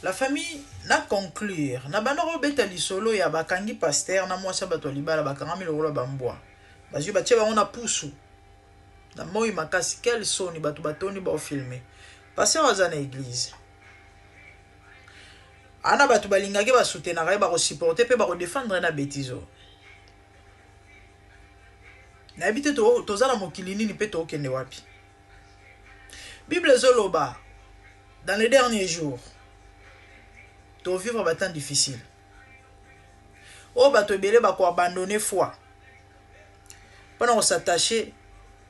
La famille na conclure na banoro beta lisolo ya bakangi pasteur na mwasa bato libala bakanga milolo bambwa bazwi batie bango na pusu na moi makasi quel soni bato batoni ba filmer pasteur aza na église ana bato balingaki ba soutenir ba ko supporter pe ba ko défendre na bêtiso na habité to tozala mokili nini pe to kende wapi. Bible zoloba dans les derniers jours to vivre ba temps difficile. O bato ebele ba ko abandonner foi. Pendant qu'on s'attacher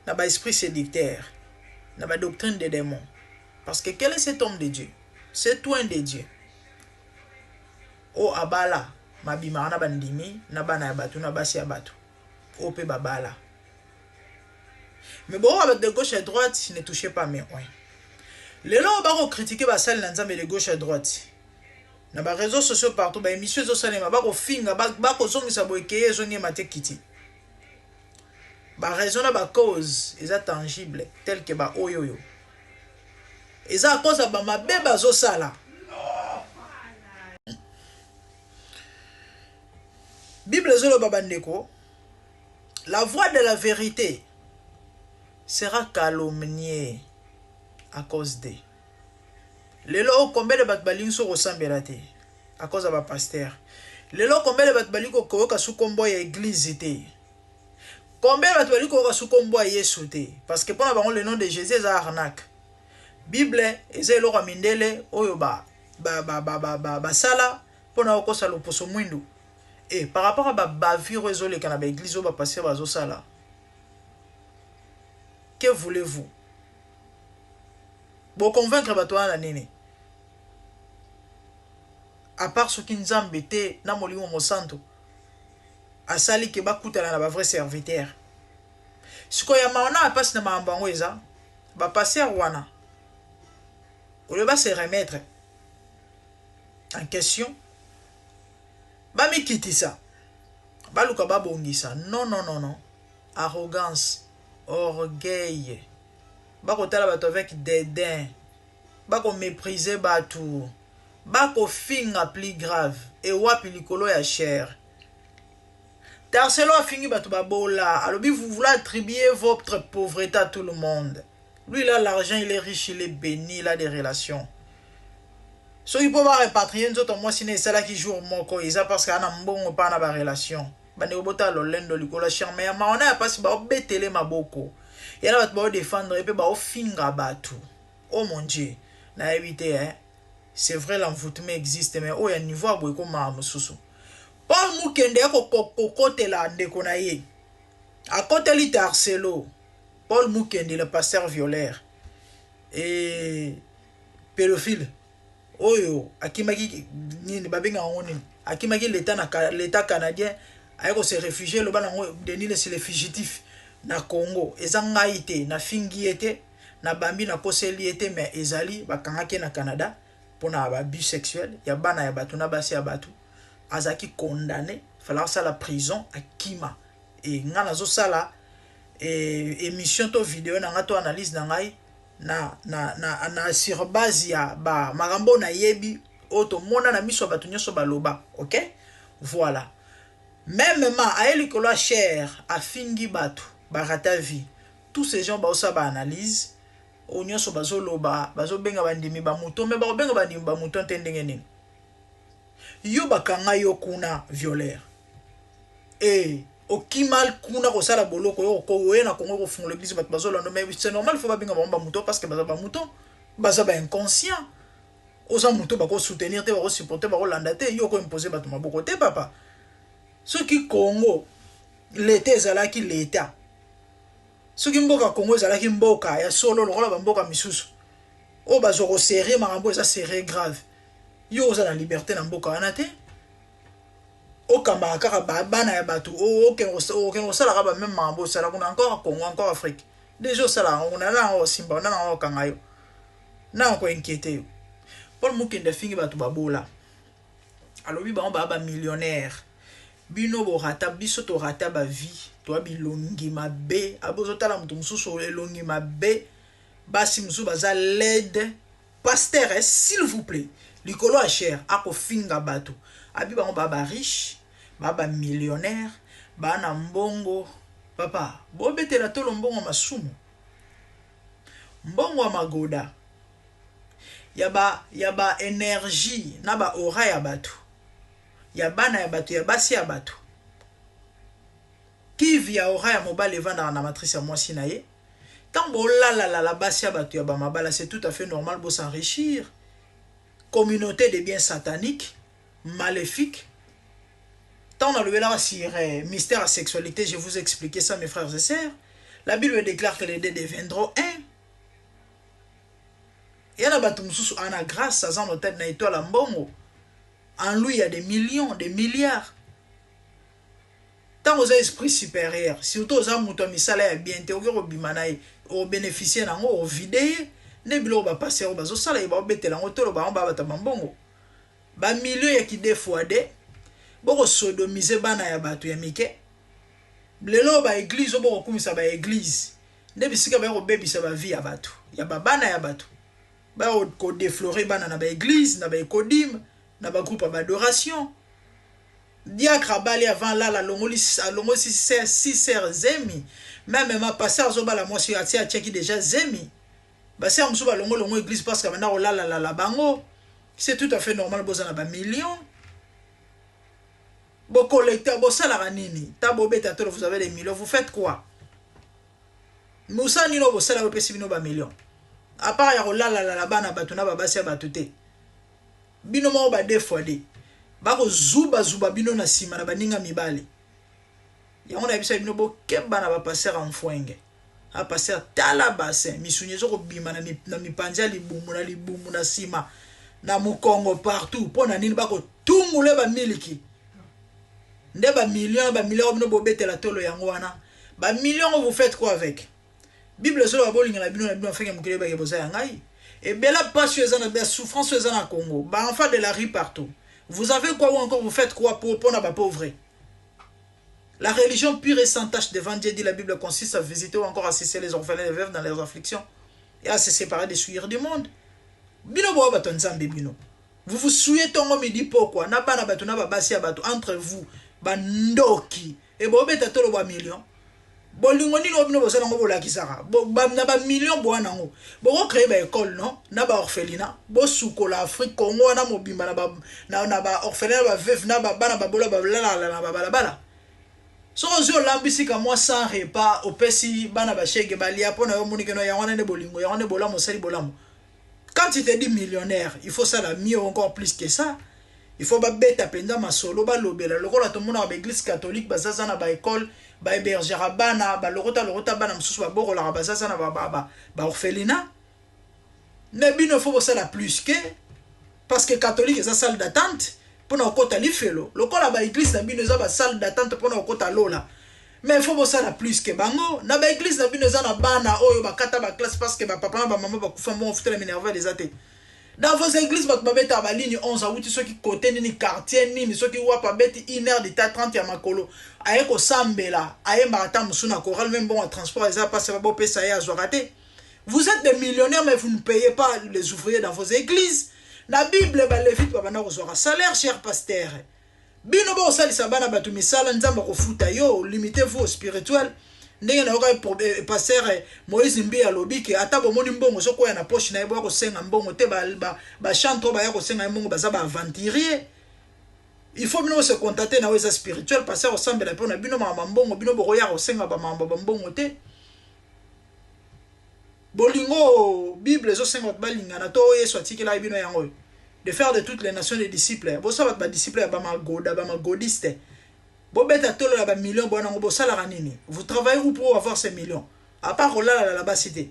na ba esprit séducteur, na ba doctrine des démons. Parce que quel est cet homme de Dieu? C'est toi de Dieu. O abala mabima na bandimi na bana ya batu na basi ya batu. O pe babala. Mais bon, avec de gauche à droite, ne touchez pas mes oins. Les gens vont critiquer la salle de gauche à droite. Dans les réseaux sociaux partout, les émissions de salle, ils finga, ils sont saboyés, ils ont maté kiti. La raison de la cause est tangible, telle que ba oyoyo. Et ça à cause de ma bébé zo sala. Bible zolo babandeko, la voix de la vérité sera calomnié à cause de. Les lots combien de batbalins sont ressemblés à cause de ma pasteur. Les lots combien de batbalins ko sous combo ya église té. Combien de batbalins ko sous combo ya Yesu té parce que pendant le nom de Jésus est arnaque. Bible eza lo mindele oyo ba sala pona ko sala poso mwindu. Et par rapport à ba vivre ezole kana ba église ba passer ba zo sala. Que voulez-vous? Pour convaincre bato na nini? À part ce qui nous a embêté, na molimo mosanto. Asali ke bakutana na ba vrai serviteur. Siko ya maona passe na mambango eza, ba passer wana. Ou le ba se remettre en question. Ba mi kitisa. Ba luka ba bongisa. Non. Arrogance. Orgueil. Bako tala bato avec dédain. Bako mépriser batou. Bako finga plus grave. Et wapi likolo ya cher. Tarselo a fini bato babola. Alors vous voulez attribuer votre pauvreté à tout le monde. Lui il a l'argent, il est riche, il est béni, il a des relations. So il peut pas répatrier nous autres moi si c'est là qui joue moko isa parce que ana mbongo pas na ba relation. Bande obota lolendo likolo cher mais maona ya pasi ba obetele maboko. Yana bat ba défendre et pe ba ofinga batu. Oh mon Dieu, na éviter hein. C'est vrai l'envoûtement existe mais au ya niveau boy ko ma mususu. Paul Mukende ko kokotela ndeko na ye. A côté li Tarcelo. Paul Mukende le pasteur violeur et pédophile. Oyo akimaki nini babenga ngoni akimaki l'état canadien ayeko se réfugier le bana Denis c'est les fugitifs na Congo ezanga ité na fingi ete na bambi na koseli ete mais ezali bakangaki na Canada pona ba bisexuel ya bana ya batu na basi ya batu azaki condamné fallait ça la prison à Kima et ngana zo sala et émission to vidéo na ngato analyse na ngai na sur base ya ba marambo na yebi oto mona na miso batu nyoso baloba OK voilà même a elikolo cher a fingi batu barata vie tous ces gens ba osa ba analyse o nyoso bazoloba bazobenga bandimi ba muto mais ba benga bandimi ba muto tendenge nini yo bakanga yo kuna violeur et okimal kuna ko sala boloko yo ko na Congo ko fungula l'église bat bazolando mais c'est normal faut ba benga ba muto parce que ba muto baza ba inconscient osa muto ba ko soutenir te ba ko supporter ba ko landa te yo ko imposer ba maboko te papa ce qui Congo l'état ezalaki l'état ce qui mboka Congo ezalaki mboka ya solo lokola ba mboka misusu o bazo ko serrer marambo eza serrer grave yo oza na liberté na mboka wana te okamba kaka bana ya batu okeno sala ka ba même mambo sala kuna encore Congo encore Afrique déjà sala on a là au simba on a kanga yo na ko inquiété yo Paul Mukende fingi batu babola alors bi ba millionnaire bino bo rata biso to rata ba vie to bilongi mabe abozo tala mutu mususu elongi mabe basi musu baza led pasteur, s'il vous plaît, likolo a cher, ako finga bato. Abi bango baba riche, baba millionnaire, bana mbongo. Papa, bo bete la tolo mbongo masumu. Mbongo magoda. Yaba énergie, naba aura ya bato. Yabana ya bato, yabasi ya bato. Qui via aura ya mobile vanda na matrice ya mwasi na ye. Tant bo la basi ya bato ya ba mabala, c'est tout à fait normal pour s'enrichir. Communauté de biens sataniques, maléfiques. Tant dans le là sur mystère à sexualité, je vous ai expliqué ça mes frères et sœurs. La Bible déclare que les deux deviendront un. Il y a une grâce à notre tête na étoile mbongo. En lui, il y a des millions, des milliards. Tant aux esprits supérieurs, surtout aux âmes qui ont bien été au bénéficier au vidé, ne bilo ba passer au bazo sala ba betela ngotolo ba ba bata mbongo. Ba millions ya ki fois de boko sodomiser bana ya bato ya mike. Lelo ba église boko kumisa ba église. Ne bisika ba ko bebisa ba vie ya bato. Ya ba bana ya bato. Ba ko déflorer bana na ba église, na ba ekodim, na ba groupe d'adoration. Diacre abali avant là la longo si sœurs zemi. Même ma pasteur zo bala moi si atia tcheki déjà zemi. Ba sœur musu ba longo église parce que maintenant la bango. C'est tout à fait normal bozana ba millions. Bo collecteur bo sala nini. Ta bo beta tolo vous avez des millions, vous faites quoi? Musa nino bo sala bo pesi bino ba millions. À part ya la bana batuna ba basi ba tuté. Bino mo ba deux fois de. Bako zuba bino na sima na baninga mibale. Ya on a bisa bino bo kemba na ba passer en fwenge. A passer tala bassin, misunyezo ko bima na mipanza libumu na sima. Na mukongo partout pona nini bako tumule ba miliki. Nde ba millions bino bo betela tolo yango wana. Ba millions vous faites quoi avec? Bible solo ba bolinga na bino fenge mukele ba yeboza yangai. Et bela passion ezana ba souffrance ezana Congo. Ba enfants de la rue partout. Vous avez quoi ou encore vous faites quoi pour les pauvres? La religion pure et sans tache devant Dieu, dit la Bible, consiste à visiter ou encore assister les orphelins et les veuves dans leurs afflictions et à se séparer des souillures du monde. Bino bo batonzambe bino. Vous vous souillez tongo midi pourquoi? Na bana bato na babasi ya bato entre vous bandoki et bo beta tolo ba million. Bolingo nino bino bosala ngo bolakisaka. Na ba million bo nango. Bo ko créer ba école non, na ba orphelinat, bo sukola Afrique Congo na mobimba na ba orphelinat ba veuve na ba bana ba bola ba la ba bala. So zo lambisika moi sans repas au pesi bana ba chege balia pona yo monike no ya wana ne bolingo ya wana bola mo sali bolamo. Quand tu te dis millionnaire, il faut ça la mieux encore plus que ça. Il faut ba beta penda masolo ba lobela lokola to mona ba église catholique bazaza na ba école ba hébergera bana ba lorota bana msusu ba boko la bazaza na ba orphelinat. Mais bino faut ça la plus que parce que catholique c'est salle d'attente pour na kota lifelo. Lokola ba église na bino za ba salle d'attente pour na kota lola. Mais il faut ça la plus que bango na ba église na bino za na bana oyo ba kata ba classe parce que ba papa ba maman ba kufa mo futa la minerva des athées. Dans vos églises, vous avez la ligne 11, vous avez ceux qui côté ni quartier ni ceux qui voient pas bête 1h30 à makolo. Ayeko sambela, aye marata musuna choral même bon en transport et ça passe pas beau ça y a raté. Vous êtes des millionnaires mais vous ne payez pas les ouvriers dans vos églises. La Bible ba levite ba bana recevoir salaire cher pasteur. Bino bo sali sabana batu misala nzamba ko futa yo, limitez-vous au spirituel. Ndenge na yoka passer Moïse Mbi alobi ke ata bomoni mbongo soko ya na poche na yebo ko senga mbongo te ba chanto ba ya ko senga mbongo baza ba aventurier. Il faut bino se contenter na weza spirituel passer ressemble la pona bino mama mbongo bino boko ya ko senga ba mamba mbongo te. Bolingo Bible zo senga ba linga na to yeso atikela bino yango de faire de toutes les nations des disciples. Bo sa ba disciples ba magoda ba magodiste. Vous travaillez où pour avoir ces millions? À part là-bas cité.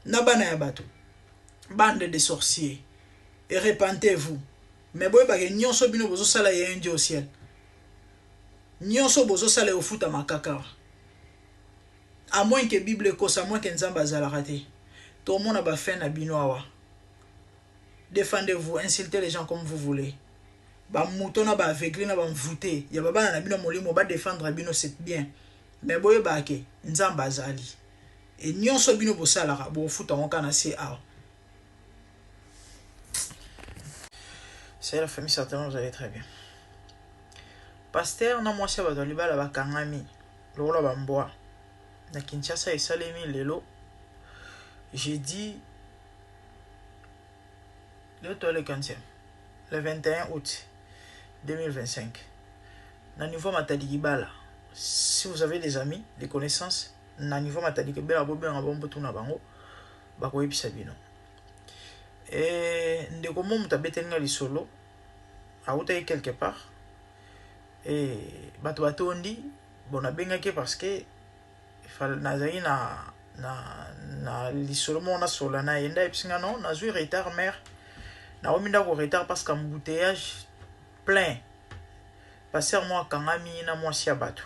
Nabana yabato. Bande de sorciers. Et répentez-vous. Mais vous avez nyon so bino bozo sala ya Dieu au ciel. Nyon so bozo sala au foot à makaka. À moins que Bible cause, à moins que Nzamba zalarate. Tout le monde a fait na bino awa. Défendez-vous, insultez les gens comme vous voulez. Ba moutona ba aveuglé na ba mvouté ya baba na bino molimo ba défendre bino c'est bien mais boye ba ke nzamba azali et nyonso bino bosalaka bo futa onka na se a C'est la famille, certainement, vous allez très bien. Pasteur, na moi, c'est ba libala ba kangami. Lola bamboa. Na Kinshasa et Salemi lelo. J'ai dit le 21 août 2025. Na niveau matadi libala. Si vous avez des amis, des connaissances, na niveau matadi libala bobe nga bombo tuna bango. Ba ko yebisa bino. Et ndeko mo mutabetenga lisolo. Aouta quelque part. Et bato batondi bon abengaki parce que nazali na lisolo mona sola na yenda epsinga non nazui retard mère na ominda ko retard parce qu'embouteillage plein passer moi kangami na moi sia bato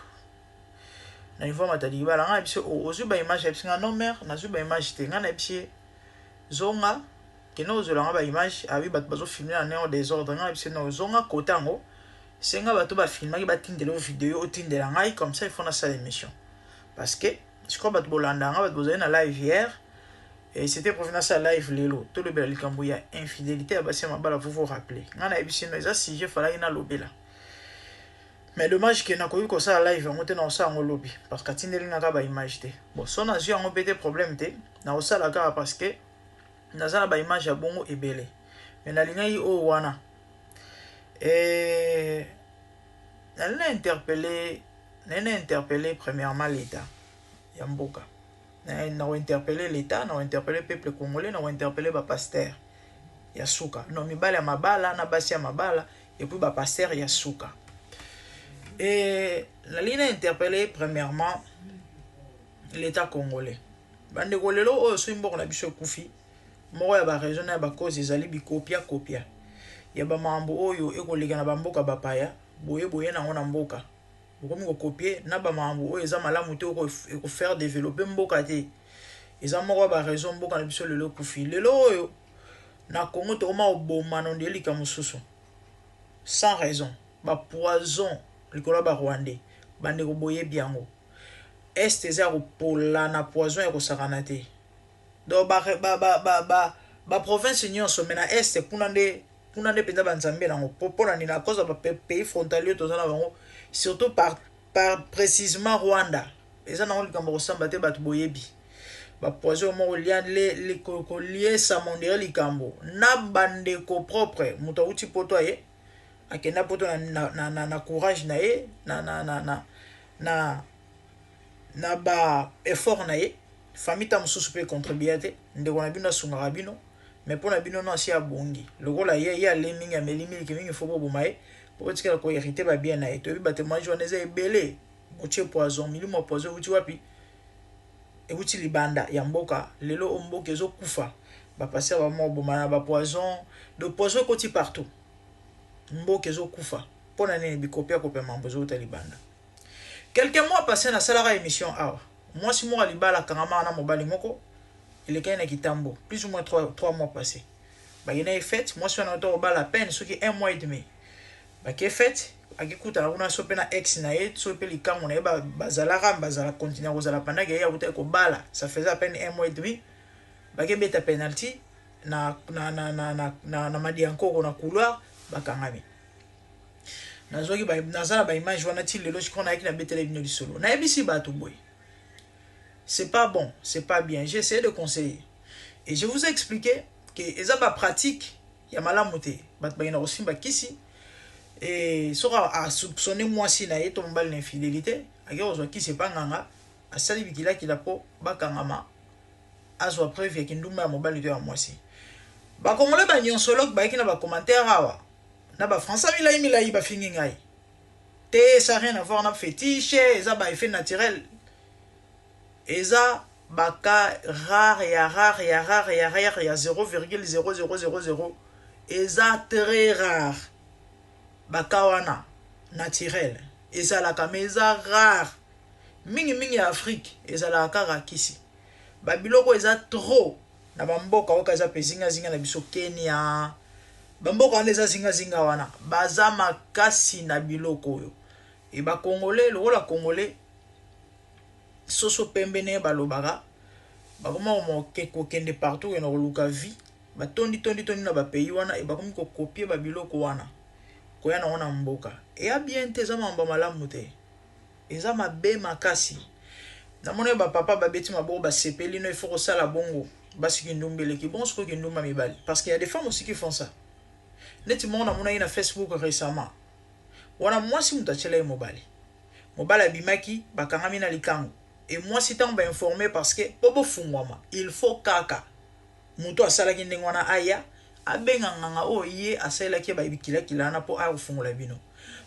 na niveau matali bala nga biso ozu ba image epsinga non mère nazui ba image te nga na biso zonga keno ozola nga ba image abi bato bazo filmer na néo désordre nga biso no zonga kotango senga bato ba filmaki ba tindelo vidéo otindela ngai comme ça il faut na ça l'émission parce que je crois bato bolanda nga bato bozali na live hier et c'était pour venir ça live lelo to le bela likambo ya infidélité abasi mabala vous rappeler nga na ebisi no eza sujet fala ina lobela mais dommage que na koyi ko ça live ngo te na osa ngo lobi parce que tindeli nga ba image te bon so na zui ngo pété problème te na osa la ka parce que nazala ba image ya bongo ebele mais na linga yi o wana et elle a interpellé premièrement l'État. Yamboka. Elle a interpellé l'État, elle a interpellé le peuple congolais, elle a interpellé le pasteur Yasuka. Non, mais bala mabala, na basia mabala, et puis le pasteur Yasuka. Et la ligne a interpellé premièrement l'État congolais. Bande golelo o so imbo na biso kufi. Moko ya ba raison na ba cause ezali bi copia. Ya ba mambo oyo ekolega na bamboka bapaya boye na ngona mboka bokomi ko copier na ba mambo oyo eza malamu te ko faire développer mboka te eza moko ba raison mboka na biso lelo kufi lelo oyo na Congo to ma oboma no ndelika mususu sans raison ba poison likolo ba Rwandais bande ko boye biango est eza ko pola na poison ya ko sakana te do ba province nyonso mena est kuna nde penda banzambe nango popona ni na cause ba pays frontalier tozana bango surtout par précisément Rwanda eza nango likambo kosamba te bato boyebi ba poison mo lié ko lié sa mondere likambo na bandeko propre muto uti poto ye akenda poto na courage na ye na ba effort na ye famille ta mususu pe contribuer te ndeko na bino sunga bino mais pour la bino non si abongi le rôle là il y a les minga mais les mille qui mingi faut pas bomaye pour dire que hériter ba bien na et to ba te moi journée ebele botie poison milimo poison uti wapi e uti libanda ya mboka lelo omboka ezo kufa ba passer ba mo bomana ba poison de poison koti partout mboka ezo kufa pona nini bi copia mambo zo ta libanda quelques mois passé na salara émission awa moi si moi libala kangama na mobali moko il est à Kitambo, plus ou moins 3 mois passés. Bah, il y a une fête, moi je suis en auto la peine, ce qui est 1 mois et demi. Bah, qui est fête, à qui coûte, on a sopé na ex nae, sopé les cam, on est bazalara, bazala continue aux alapana, gaya ou tel bala, ça faisait à peine 1 mois et demi. Bah, qui est penalty, na madi encore, on a couloir, bah, kangami. Nazoki, bah, nazala, bah, image, on a til, le logique, on a écrit la bête du solo. Na ebisi, bah, tout boy. C'est pas bon, c'est pas bien. J'ai essayé de conseiller. Et je vous ai expliqué que les pratique, il y a malamoté. Il y a aussi kisi. Et sera à soupçonner moi si na yeto mbal l'infidélité. Aguerre qui c'est pas nganga. A sali bikila qui la po bakangama. Azwa preuve qui ndumba mobile de moi si. Ba kongole ba nyonsolok ba qui na ba commentaire awa. Na ba français milai ba fingi ngai. Te ça rien à voir na fétiche, ça ba effet naturel. Eza baka rare ya 0,0000 eza très rare baka wana naturel eza la kameza rare mingi ya Afrique eza la kara kisi babiloko eza trop na bamboka oka eza pezinga na biso Kenya bamboka wana eza zinga wana baza makasi na biloko oyo e ba congolais lokola congolais soso pembene balobaka bakoma mo kende partout et no luka vie ba tondi na ba pays wana e ba komi ko copier ba biloko wana koya na wana mboka e a bien te za mamba malamu te eza mabe makasi na mona ba papa ba beti mabo ba sepeli no il faut sala bongo basi kindumbele ki bon siko kindumba mibali parce qu'il y a des femmes aussi qui font ça neti mona mona ina Facebook récemment wana mwasi mutachela e mobali abimaki bakangami na likango et moi si tant ba informer parce que bobo fungwama il faut kaka muto asala ki ndengwana aya abenga nganga o ye asala ki ba ibikila kilana po a ufungula bino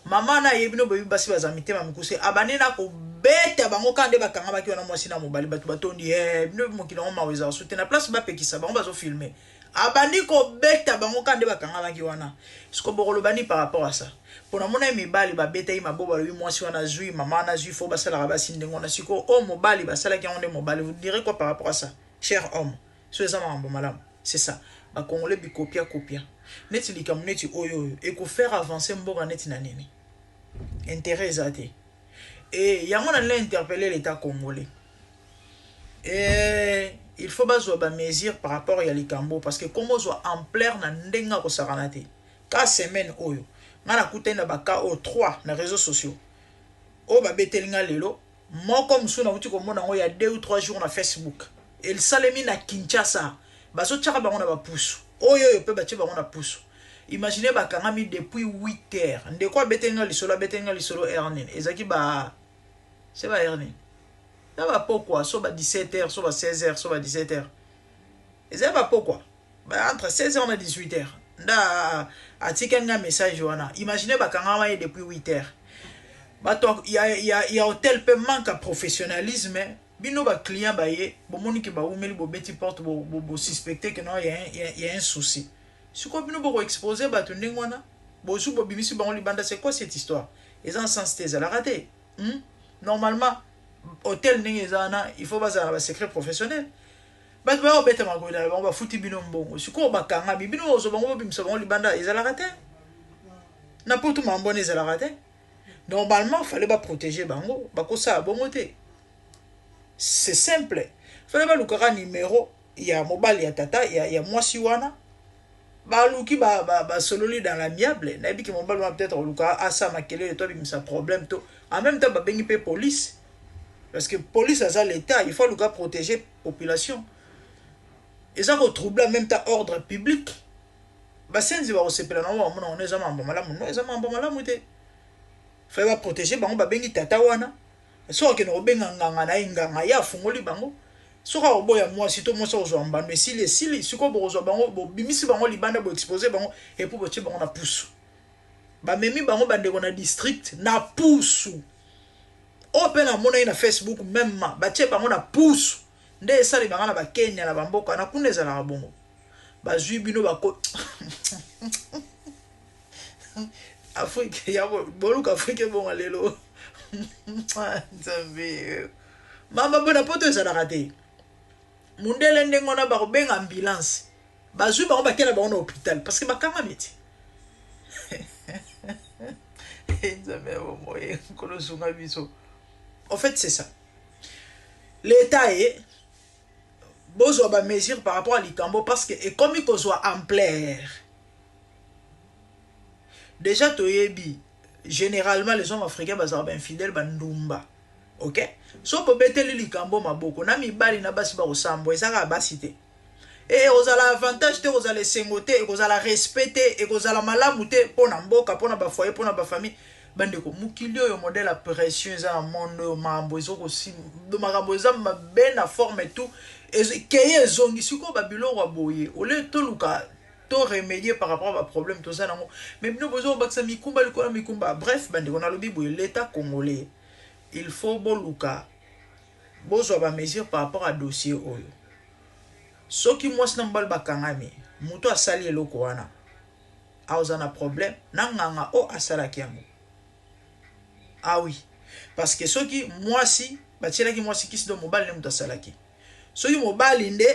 mama na yebino ba basi bazamite mamikuse abanena ko beta bango kande bakanga baki wana mwasi na mobali batu batondi bino mokila ngoma weza soutenir place ba pekisa bango bazo filmer abandi ko beta bango kande bakanga baki wana siko bokolo bani par rapport à ça pona mona mibali ba beta yi maboba lui mwasi wana zui mama na zui fo basala rabasi ndengona siko o mobali basala ki onde mobali vous direz quoi par rapport à ça cher homme so ça mambo malamu c'est ça ba congolais bi copia neti likamuneti oyo et ko faire avancer mboka neti na nini intérêt zate et yango na l'interpeller l'état congolais et il faut bazwa ba mesure par rapport ya likambo parce que comme zo ampleur na ndenga ko saranate ka semaine oyo ngana kutenda ba ka o 3 na réseaux sociaux o ba betelinga lelo moko musuna uti ko mona ngo ya 2 ou 3 jours na Facebook el salemi na Kinshasa bazo tchaka bango na ba pusu oyo yo pe ba tcheba bango na pusu imaginez bakangami depuis 8 heures ndeko betelinga lisolo Ernine ezaki ba c'est ba Ernine ça va pourquoi so ba 17 heures so ba 16 heures so ba 17 heures et ça va pourquoi ba entre 16 heures na 18 heures nda atika nga message wana imaginez bakangama depuis 8 heures bato il y a hôtel pe manque à professionnalisme bino ba client ba ye bo moniki ba umeli bo beti porte bo suspecter que non il y a un souci si ko bino bo exposer bato ndengwana bo su bo bimisi ba on libanda c'est quoi cette histoire ils en sens tes la raté normalement hôtel ningezana il faut baza ba secret professionnel bato ba obeta magoda ba futi bino mbongo si ko bakanga bino ozo bango bimisa ba on libanda ezala raté na poto mambone ezala raté normalement fallait pas protéger bango bako ça bongo te c'est simple fallait pas lukaka numéro ya mobile ya tata ya mwasi wana ba luki ba sololi dans l'amiable na biki mobile va peut-être luka asa makele to bimisa problème to en même temps ba bengi pe police parce que police a ça l'état il faut luka protéger population et ça ko trouble en même temps ordre public ba senzi ba osepela na wa mona on est jamais mbomala muno ezama mbomala muté fallait pas protéger bango ba bengi tata wana so ke no benga nganga na inganga ya fungoli bango so ka oboya moi si to mo so zo mbano esili siko bozo bango bo bimisi bango libanda bo exposer bango et pour boche bango na pusu ba memi bango bande ko na district na pusu open na mona ina Facebook même ba che bango na pusu nde sali banga na ba Kenya na bamboka na kuneza na bongo ba zui bino ba ko Afrique ya boluka Afrique bon alelo mama bona poto ezala raté mundele ndengona ba benga ambulance bazui ba bakela ba na hôpital parce que bakanga miti en fait c'est ça l'état est besoin ba mesure par rapport à l'ikambo parce que et comme il soit ampleur déjà toyebi généralement les hommes africains bazar ben fidèles bandumba OK so po beteli likambo maboko na mibali na basi ba osambo ezaka basité et ozala avantage te ozala sengote et ozala respecter et ozala malamu te pona mboka pona ba foyer pona ba famille bandeko mukili oyo modèle à pression za monde mambo ezoko si do makambo za mabena forme tout et keye zongi siko babilo wa boye ole to luka to remédier par rapport à problème tout ça nango mais nous besoin baksa mikumba likola mikumba bref bande on a lobi boye l'état congolais il faut boluka besoin ba mesure par rapport à dossier oyo soki mwasi na mbal bakangami muto asali eloko wana aozana problème nanganga o asalaki yango ah oui parce que soki mwasi batielaki mwasi kisi do mobile ne muto asalaki soki mobile nde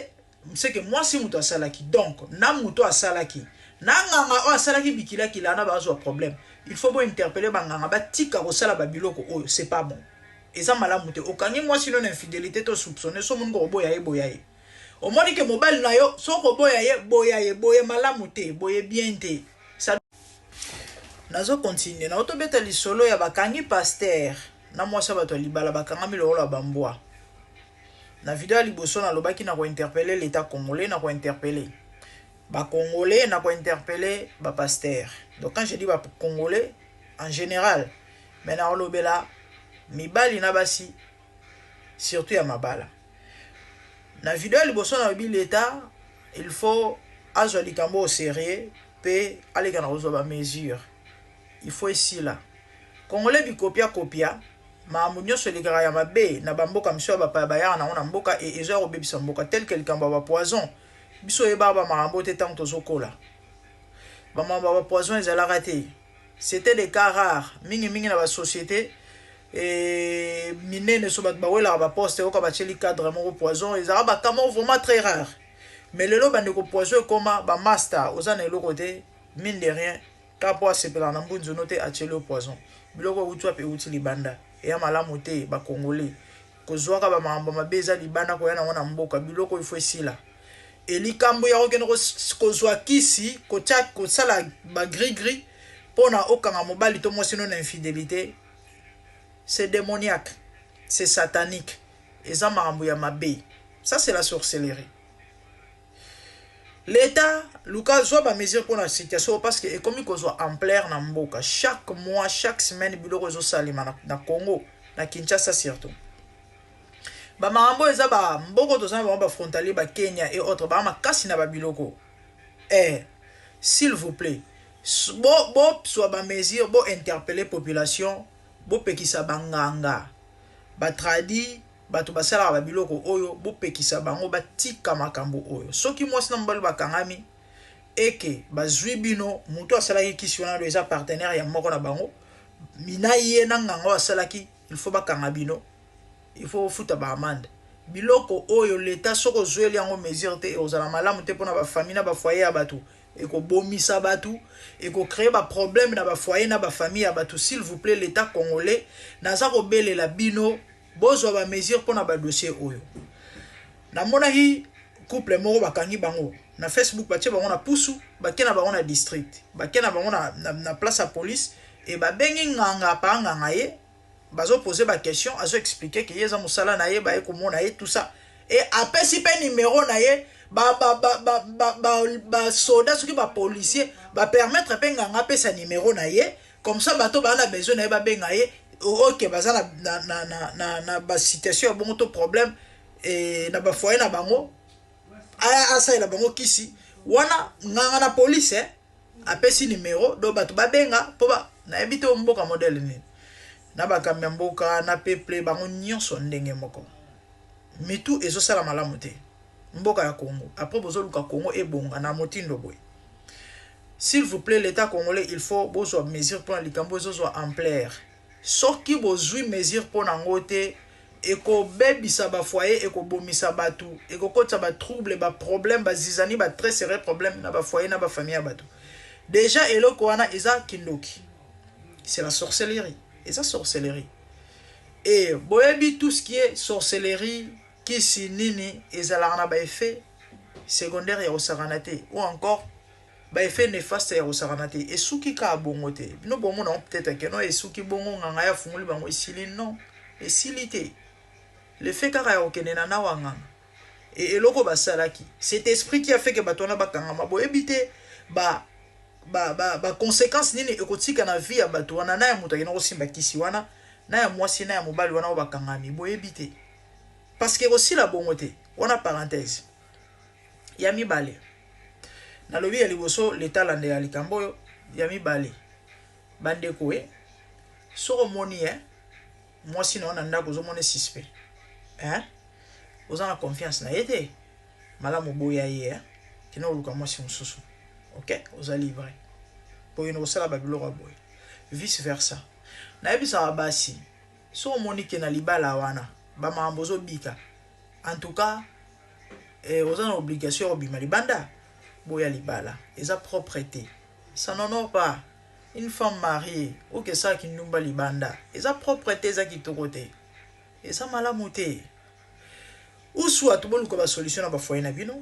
c'est que moi si muto asalaki donc na muto asalaki na nganga o asalaki bikila kila na bazo problème il faut bon interpeller banganga batika ko sala ba biloko oyo c'est pas bon et ça malamu te okangi moi sinon infidélité to soupçonner so mungo boya e omoni ke mobali na yo soko boya malamu te boye bien te ça nazo continuer na otobeta lisolo ya bakangi pasteur na mwasa bato libala bakangami lokola bambwa na video ya liboso na lobaki na ko interpeller l'état congolais na ko interpeller ba congolais na ko interpeller ba pasteur. Donc quand je dis ba congolais en général mais na olobela mibali na basi surtout ya mabala na video ya liboso na lobi l'état il faut azwa likambo au sérieux pe aleka na kozwa ba mesure il faut ici là congolais bi kopia maamu nyonso elekaka ya mabe na bamboka miso ya bapaya bayaka nango na mboka e ezo ya kobebisa mboka tel que likambo ya bapoison biso oyebaka bamakambo te ntango tozokola bamakambo ya bapoison ezalaka te c'était des cas rares mingi na basociété minene so bato bawelaka baposte oyoka batieli cadre moko poison ezalaka bakamo vraiment très rare mais lelo bandeko poison ekoma bamaster oza na eloko te mine de rien ka po asepelaka na mbunzono te atieli o poison biloko euti wape euti libanda eya malamu te bakongole kozwaka bamakambo mabe eza libanda koya nango na mboka biloko ifo esila elikambo ya kokende kozwa kisi kosala bagri mpona okanga mobali to mwasi no na infidélité c'est démoniaque c'est satanique eza makambo ya mabe ça c'est la sorcellerie. L'État, Lucas, soit ba mesure pour la situation parce que comme il soit ampleur na mboka chaque mois, chaque semaine, biloko zo salima na Congo, na Kinshasa surtout. Ba marambo eza ba mboko to zana ba frontalier ba Kenya et autres ba makasi na ba biloko. S'il vous plaît, soit ba mesure, bo interpeller population, bo pekisa banganga, ba tradi bato basala ba biloko oyo bopekisa bango batika makambo oyo soki mwasi na mobali bakangami eke bazwi bino mutu asalaki kisi wana do eza partenaire ya moko na bango mina ye na nganga asalaki il faut bakanga bino il faut futa ba amende biloko oyo l'état soko zweli yango mesure te ozala malamu te pona ba famille na ba foyer ya bato eko bomisa bato eko créer ba problème na ba foyer na ba famille ya bato s'il vous plaît l'état congolais naza ko belela bino bozwa ba mesure pona ba dossier oyo na mona hi couple moko bakangi bango na Facebook batie bango na pusu bakena bango na district bakena bango na place à police et ba bengi nganga pa nganga ye bazo poser ba question azo expliquer que yeza musala na ye ba e komona ye tout ça et après si pe numéro na ye ba soldat soki ba policier ba permettre pe nganga pe sa numéro na ye comme ça bato ba na besoin na ye ba benga ye ok baza na ba situation ya bongo to problème et na ba foyer na bango asa ila bango kisi wana nganga na police apesi numéro do bato babenga po ba na ebite mboka modèle ni na bakambi mboka na peuple bango nyonso ndenge moko mitu ezosala malamu te mboka ya Congo après bozoluka Congo ebonga na motindo boy. S'il vous plaît l'état congolais il faut bozwa mesure pour likambo ezozwa ampleur soki bozwi mesure pona ngote eko bebisa ba foyer eko bomisa batu eko kotsa ba trouble ba problème ba zizani ba très sérieux problème na ba foyer na ba famille ya batu déjà eloko wana eza kindoki c'est la sorcellerie et boyebi tout ce qui est sorcellerie kisi nini ezalaka na ba effet secondaire ya osaranate ou encore ba effet néfaste ya osaranate et suki ka bongo te bino bongo na peut-être que non et suki bongo nganga ya funguli bango esili non esilité le fait kaka ya okende na wanga et eloko basalaki cet esprit qui a fait que batona bakanga mabo ebité ba conséquences nini ekotika na vie ya bato wana na ya mutu akena kosimba kisi wana na ya mwasi na ya mobali wana bakangami bo ebité parce que aussi la bongo te wana parenthèse ya mibale na lobi ya liboso l'état lande ya likambo ya mibale bandeko soko moni mwasi na wana ndako zo moni suspect ozana confiance na yete malamu boya ye kina oluka mwasi mususu ok oza libre po ino sala babilo boy vice versa na ebisa basi soko moni ke na libala wana ba mambozo bika en tout cas ozana obligation ya obima libanda boya libala eza propreté ça n'honore pas une femme mariée ou que ça qui numba libanda eza propreté eza kitoko te eza malamu te ou soit boluka ba solution na ba foyer na bino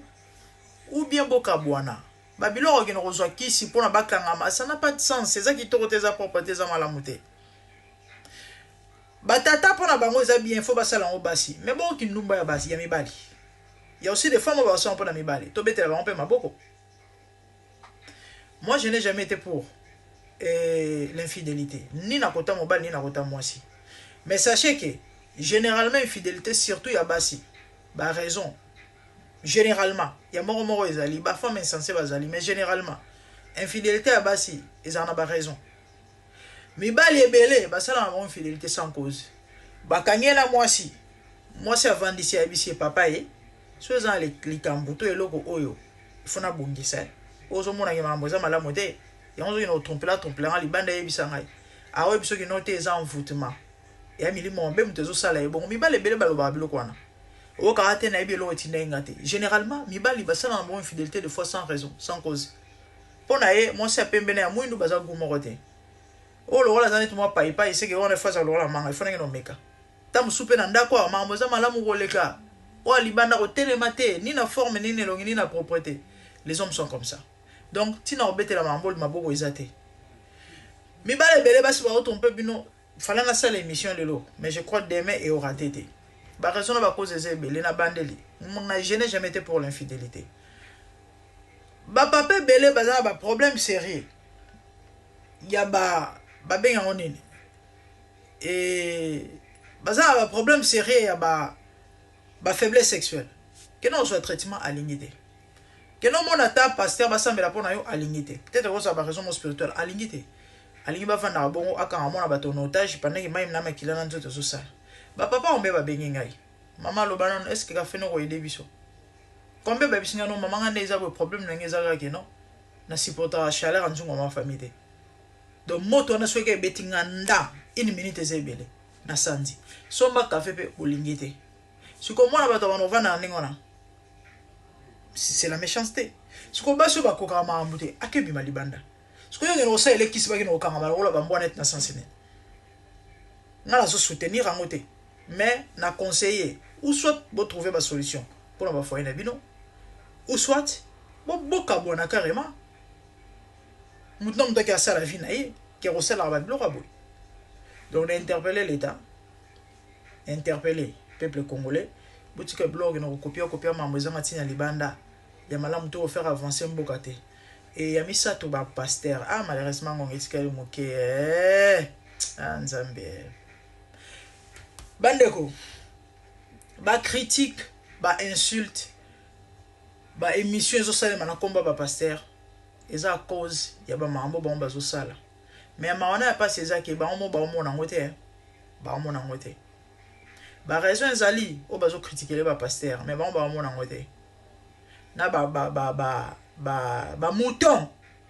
ou bien boka bwana ba biloko ki nozwa kisi pona bakangama ça n'a pas de sens c'est ça qui tokoteza propreté za malamu te batata pona bango eza bien faut basala ngo basi mais bon ki ndumba ya basi ya mibali il y a aussi des femmes qui sont pona mibali to betela bango pe maboko. Moi je n'ai jamais été pour l'infidélité ni na kota mobali ni na kota mwasi mais sachez que généralement infidélité surtout ya basi ba raison généralement ya moko moko ezali ba femme insensée bazali mais généralement infidélité ya basi ezana ba raison mibali ebele basala na infidélité sans cause bakangela mwasi avandisi ya bisi papa ye so ezana likambo to eloko oyo ifuna bongisa ozo mona ke mambo za malamu te yango zo trompela libanda yebisa ngai awe biso ki note eza envoûtement ya milimo mbe mtezo sala ebongo mibali ebele baloba biloko wana o karate na ebelo etinda ngate généralement mibali basala na infidélité de fois sans raison sans cause pona ye mwasi apembene ya mwindu baza gumoko te o lokola zani tuma paipa iseke wana fasa lokola manga ifona ngeno meka tamu supe na ndako mambo za malamu koleka o libanda ko telema te ni na forme ni nelongi ni na propreté les hommes sont comme ça donc tina obetela mambo maboko ezate mibale bele basi ba otompe bino fala na sala émission lelo mais je crois demain et aura été ba raison na ba cause ezebele na bandeli je n'ai jamais été pour l'infidélité ba papa bele baza ba problème sérieux ya ba benga onene et baza ba problème sérieux ya ba faiblesse sexuelle que non soit traitement aligné que non mon ata pasteur basambela pona yo aligné peut-être que ça ba raison spirituelle aligné alingi bafanda bongo akanga mona bato en otage pendant que même na makila na nzoto so ça ba papa ombe ba bengi ngai mama lo banon est-ce que ka feno ko aider biso kombe ba bisinga no mama ngande eza bo problème na ngeza ka ke non na supporta chaleur en nzungo ma famille te donc moto na sweke betinga nda une minute ezebele na sanzi somba café pe olingite siko mona bato bano vana ningona c'est la méchanceté siko baso ba koka ma ambute akebi malibanda siko yo ngeno sa elekisi ba ngeno kanga malola ba mbwana na sansene ngala so soutenir angote mais na conseiller ou soit bo trouver ba solution pour na foyer na bino ou soit bo boka bona carrément maintenant mutaki asa la vie na ye qui resala ba biloko boy donc on a interpellé l'état interpellé peuple congolais botika blog na copier mambo ezanga tina libanda ya malamu to faire avancer mboka te et ya misato ba pasteur malheureusement on etikali moke nzambe bandeko ba critique ba insulte ba émission zo sala na komba ba pasteur eza cause ya ba mambo ba zo sala mais mawana ya pas ezaki ba mo na ngote ba mo na ngote ba raison ezali o bazo critiquer ba pasteur mais ba mo na ngote na ba mouton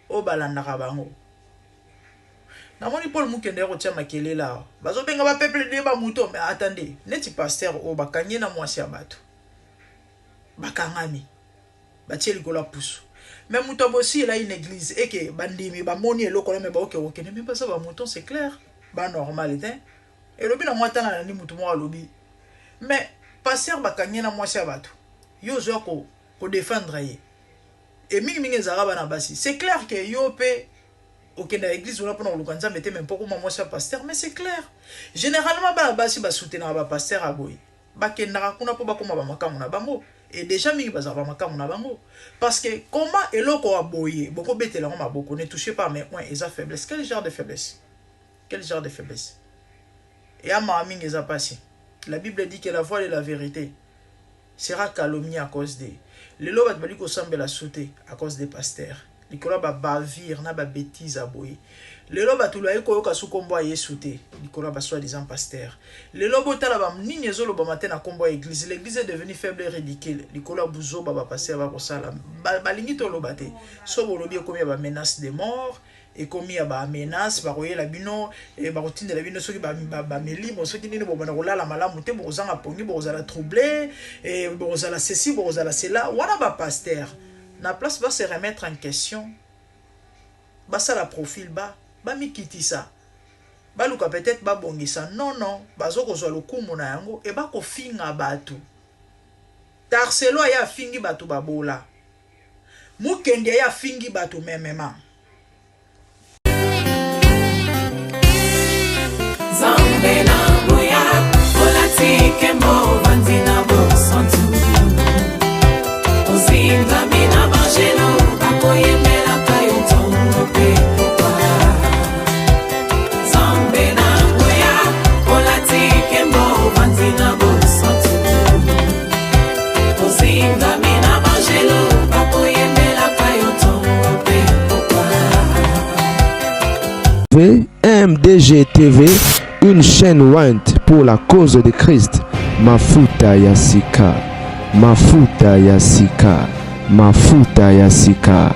o balandaka bango na moni Paul Mukende ko tia makele la bazo benga ba peuple de ba mouton mais attendez neti pasteur o bakanye na mwasi ya bato bakangami batie likola pusu mais mouton aussi là une église et que bandimi ba moni eloko na me ba oke ne même pas ça ba mouton c'est clair ba normal hein et lobi na mwata na ni mouton mo lobi mais pasteur bakanye na mwasi ya bato yo zo ko défendre ye et mingi zaraba na basi c'est clair que yo pe ok na église on a pour lukanza mettre même pourquoi moi c'est pasteur mais c'est clair généralement ba basi ba soutenir ba pasteur a boy ba kendaka kuna po ba koma ba makamu na bango et déjà mingi ba zaraba makamu na bango parce que comment eloko a boyer beaucoup betela ma beaucoup ne touchez pas mais ouais ils a faiblesse quel genre de faiblesse et à ma mingi za passé la Bible dit que la voix et la vérité sera calomniée à cause des les lois bali ko sambela sauter à cause des pasteurs likola ba bavir na ba bêtise aboyi les lois batulu ay ko yoka su kombo ay sauter likola ba soi-disant pasteur les lois botala ba nini ezolo ba matin na kombo église l'église est devenue faible et ridicule likola buzo ba pasteur ba ko sala balingi to lobate so bolobi ko ba menace de mort et comme ya ba menace ba koyela bino et ba routine de la bino soki ba meli bo soki nini bo bana kolala malamu te bo zanga pongi bo zala troublé et bo zala ceci bo zala cela wana ba pasteur na place va se remettre en question ba ça la profil ba mikiti ça ba luka peut-être ba bongisa non bazo ko zwa lokumu na yango et ba ko finga batu Tarselo ya fingi bato babola. Mukenge ya fingi bato memema. Zambe na moya, olatike mo vandina bo santu. Ozinga mina bangelo, bakoyemela kayo tongo pe kwa. Zambe na moya, olatike mo vandina bo santu. Ozinga mina bangelo, bakoyemela kayo tongo pe kwa. MDG TV, une chaîne Went pour la cause de Christ. Mafuta Yasika, Mafuta Yasika, Mafuta Yasika.